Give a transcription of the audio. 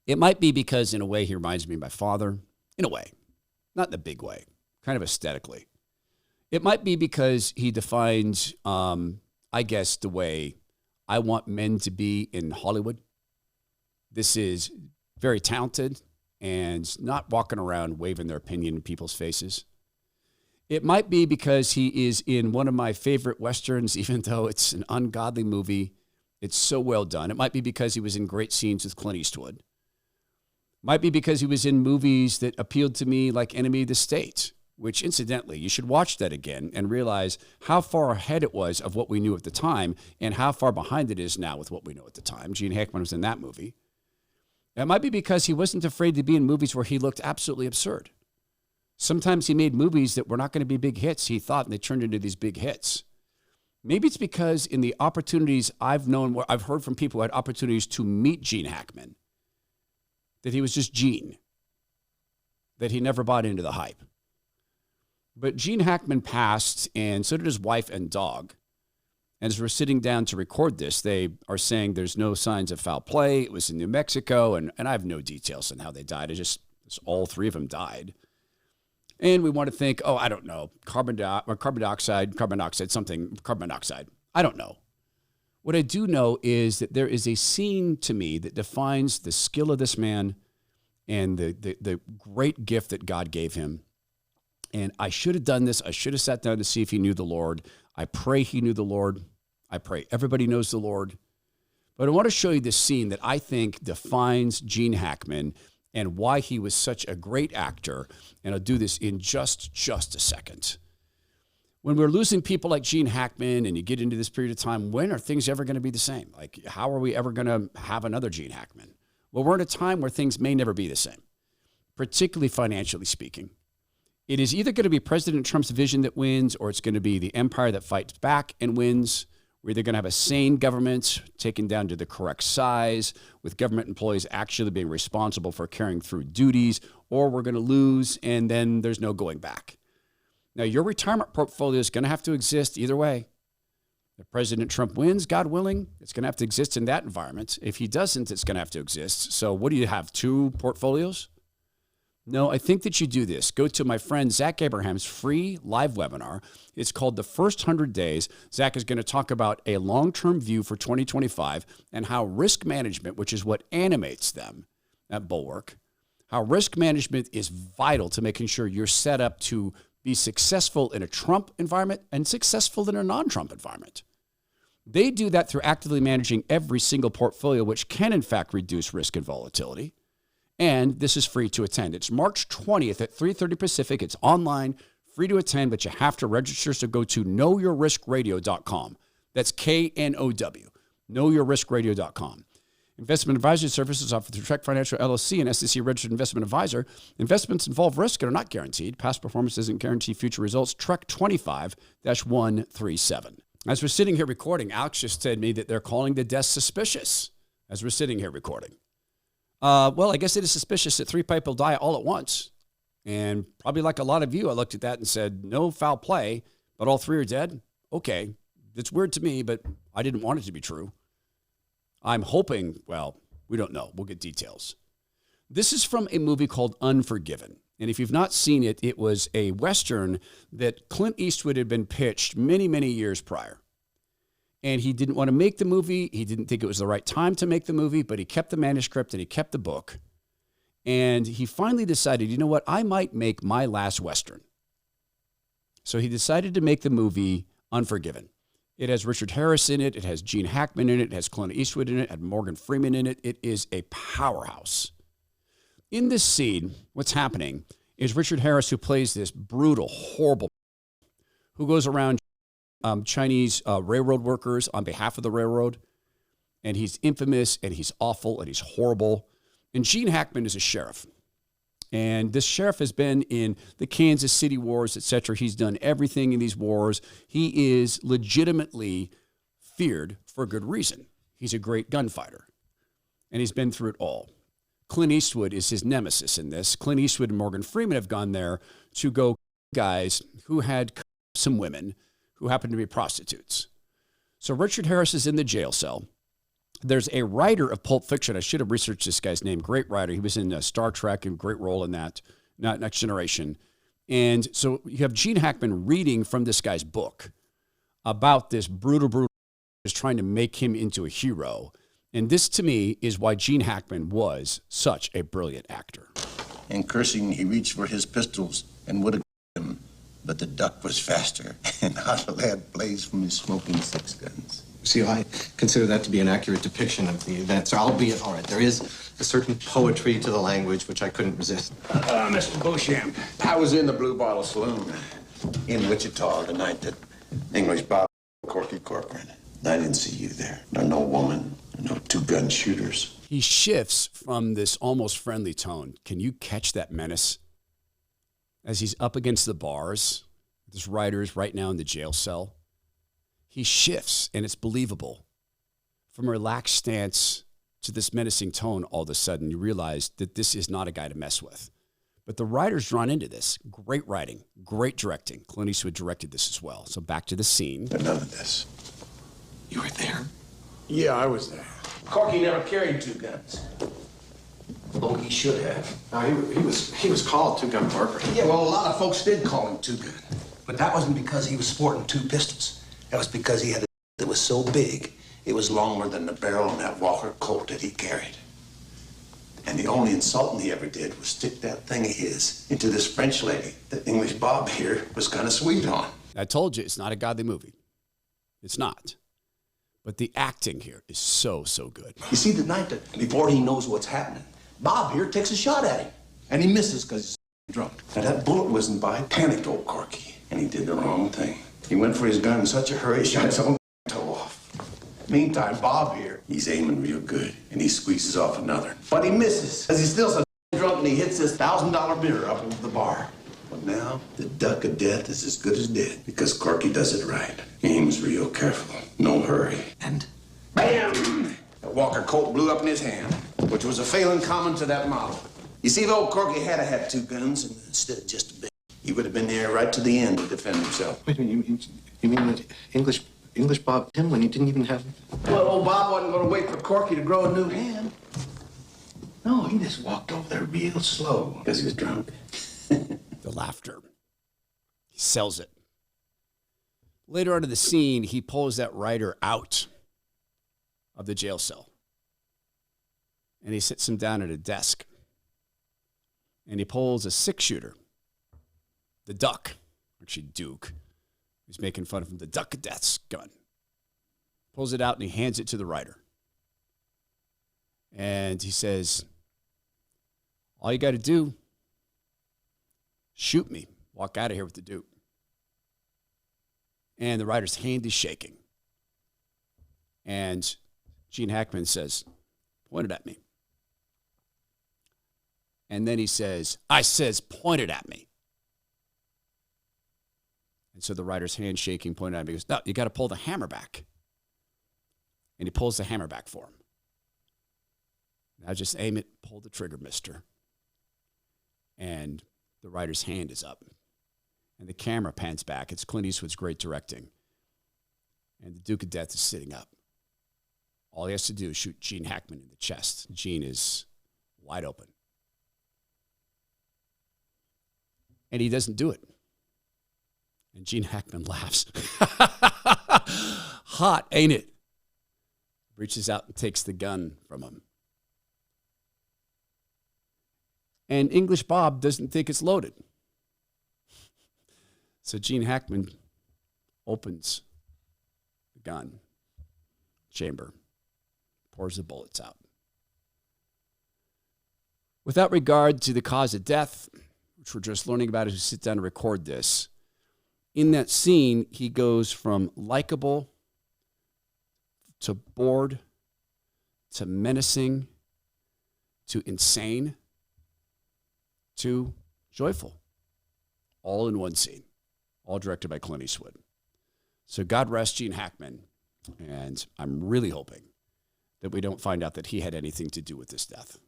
It might be because, in a way, he reminds me of my father. In a way. Not in a big way. Kind of aesthetically. It might be because he defines, I guess, the way I want men to be in Hollywood. This is very talented and not walking around waving their opinion in people's faces. It might be because he is in one of my favorite Westerns, even though it's an ungodly movie. It's so well done. It might be because he was in great scenes with Clint Eastwood. Might be because he was in movies that appealed to me like Enemy of the State, which incidentally, you should watch that again and realize how far ahead it was of what we knew at the time and how far behind it is now with what we know at the time. Gene Hackman was in that movie. It might be because he wasn't afraid to be in movies where he looked absolutely absurd. Sometimes he made movies that were not going to be big hits, he thought, and they turned into these big hits. Maybe it's because in the opportunities I've known, I've heard from people who had opportunities to meet Gene Hackman, that he was just Gene, that he never bought into the hype. But Gene Hackman passed, and so did his wife and dog. And as we're sitting down to record this, they are saying there's no signs of foul play. It was in New Mexico, and I have no details on how they died. It's all three of them died. And we want to think, oh, I don't know, carbon monoxide. I don't know. What I do know is that there is a scene to me that defines the skill of this man and the great gift that God gave him. And I should have done this. I should have sat down to see if he knew the Lord. I pray he knew the Lord. I pray everybody knows the Lord. But I want to show you this scene that I think defines Gene Hackman and why he was such a great actor. And I'll do this in just a second. When we're losing people like Gene Hackman and you get into this period of time, when are things ever going to be the same? Like, how are we ever going to have another Gene Hackman? Well, we're in a time where things may never be the same, particularly financially speaking. It is either going to be President Trump's vision that wins, or it's going to be the empire that fights back and wins. We're either going to have a sane government taken down to the correct size, with government employees actually being responsible for carrying through duties, or we're going to lose, and then there's no going back. Now, your retirement portfolio is going to have to exist either way. If President Trump wins, God willing, it's going to have to exist in that environment. If he doesn't, it's going to have to exist. So what do you have, 2 portfolios? No, I think that you do this. Go to my friend Zach Abraham's free live webinar. It's called The First 100 Days. Zach is going to talk about a long-term view for 2025 and how risk management, which is what animates them at Bulwark, how risk management is vital to making sure you're set up to be successful in a Trump environment and successful in a non-Trump environment. They do that through actively managing every single portfolio, which can, in fact, reduce risk and volatility. And this is free to attend. It's March 20th at 3:30 Pacific. It's online, free to attend, but you have to register. So go to knowyourriskradio.com. That's KNOW, knowyourriskradio.com. Investment advisory services offered through Trek Financial LLC and SEC registered investment advisor. Investments involve risk and are not guaranteed. Past performance doesn't guarantee future results. Trek 25-137. As we're sitting here recording, Alex just said to me that they're calling the death suspicious as we're sitting here recording. Well, I guess it is suspicious that 3 people die all at once. And probably like a lot of you, I looked at that and said, no foul play, but all 3 are dead? Okay, that's weird to me, but I didn't want it to be true. I'm hoping, well, we don't know. We'll get details. This is from a movie called Unforgiven. And if you've not seen it, it was a Western that Clint Eastwood had been pitched many, many years prior. And he didn't want to make the movie. He didn't think it was the right time to make the movie, but he kept the manuscript and he kept the book. And he finally decided, you know what, I might make my last Western. So he decided to make the movie Unforgiven. It has Richard Harris in it. It has Gene Hackman in it. It has Clint Eastwood in it. It had Morgan Freeman in it. It is a powerhouse. In this scene, what's happening is Richard Harris, who plays this brutal, horrible, who goes around Chinese railroad workers on behalf of the railroad. And he's infamous, and he's awful, and he's horrible. And Gene Hackman is a sheriff. And this sheriff has been in the Kansas City wars, etc. He's done everything in these wars. He is legitimately feared for good reason. He's a great gunfighter. And he's been through it all. Clint Eastwood is his nemesis in this. Clint Eastwood and Morgan Freeman have gone there to go guys who had some women who happened to be prostitutes. So Richard Harris is in the jail cell. There's a writer of Pulp Fiction. I should have researched this guy's name. Great writer. He was in Star Trek and great role in that, not Next Generation. And so you have Gene Hackman reading from this guy's book about this brutal is trying to make him into a hero. And this, to me, is why Gene Hackman was such a brilliant actor. And cursing, he reached for his pistols and would have him, but the duck was faster, and how the lad blazed from his smoking 6 guns. See, I consider that to be an accurate depiction of the events, albeit, all right, there is a certain poetry to the language which I couldn't resist. Mr. Beauchamp, I was in the Blue Bottle Saloon in Wichita the night that English Bob Corky Corcoran. I didn't see you there. No woman, no 2-gun shooters. He shifts from this almost friendly tone. Can you catch that menace? As he's up against the bars, this writer is right now in the jail cell. He shifts, and it's believable. From a relaxed stance to this menacing tone, all of a sudden, you realize that this is not a guy to mess with. But the writer's drawn into this. Great writing, great directing. Clint Eastwood directed this as well. So back to the scene. But none of this. You were there? Yeah, I was there. Corky never carried 2 guns. Oh, he should have. No, he was called 2-gun Corcoran. Yeah, well, a lot of folks did call him 2-gun. But that wasn't because he was sporting 2 pistols. That was because he had a that was so big, it was longer than the barrel on that Walker Colt that he carried. And the only insulting he ever did was stick that thing of his into this French lady that English Bob here was kind of sweet on. I told you, it's not a godly movie. It's not. But the acting here is so good. You see, the night that before he knows what's happening, Bob here takes a shot at him. And he misses because he's drunk. Now, that bullet whizzing by panicked old Corky, and he did the wrong thing. He went for his gun in such a hurry, he shot his own toe off. Meantime, Bob here, he's aiming real good, and he squeezes off another. But he misses, because he's still so drunk, and he hits this $1,000 mirror up over the bar. But now, the duck of death is as good as dead, because Corky does it right. Aims real careful, no hurry. And bam! The Walker Colt blew up in his hand, which was a failing common to that model. You see, if old Corky had 2 guns instead of just a bit, he would have been there right to the end to defend himself. Wait a minute, you mean that English Bob him when he didn't even have... Well, old Bob wasn't going to wait for Corky to grow a new hand. No, he just walked over there real slow because he was drunk. The laughter. He sells it. Later on in the scene, he pulls that writer out of the jail cell. And he sits him down at a desk. And he pulls a 6-shooter. The Duck, actually Duke, who's making fun of him, the Duck of Death's gun. Pulls it out and he hands it to the writer. And he says, all you got to do, shoot me. Walk out of here with the Duke. And the writer's hand is shaking. And Gene Hackman says, point it at me. And then he says, I says, point it at me. And so the writer's hand shaking, pointed at him. He goes, no, you got to pull the hammer back. And he pulls the hammer back for him. Now just aim it, pull the trigger, mister. And the writer's hand is up. And the camera pans back. It's Clint Eastwood's great directing. And the Duke of Death is sitting up. All he has to do is shoot Gene Hackman in the chest. Gene is wide open. And he doesn't do it. And Gene Hackman laughs. Hot, ain't it? Reaches out and takes the gun from him. And English Bob doesn't think it's loaded. So Gene Hackman opens the gun chamber, pours the bullets out. Without regard to the cause of death, which we're just learning about as we sit down to record this, in that scene, he goes from likable to bored to menacing to insane to joyful, all in one scene, all directed by Clint Eastwood. So God rest Gene Hackman, and I'm really hoping that we don't find out that he had anything to do with this death.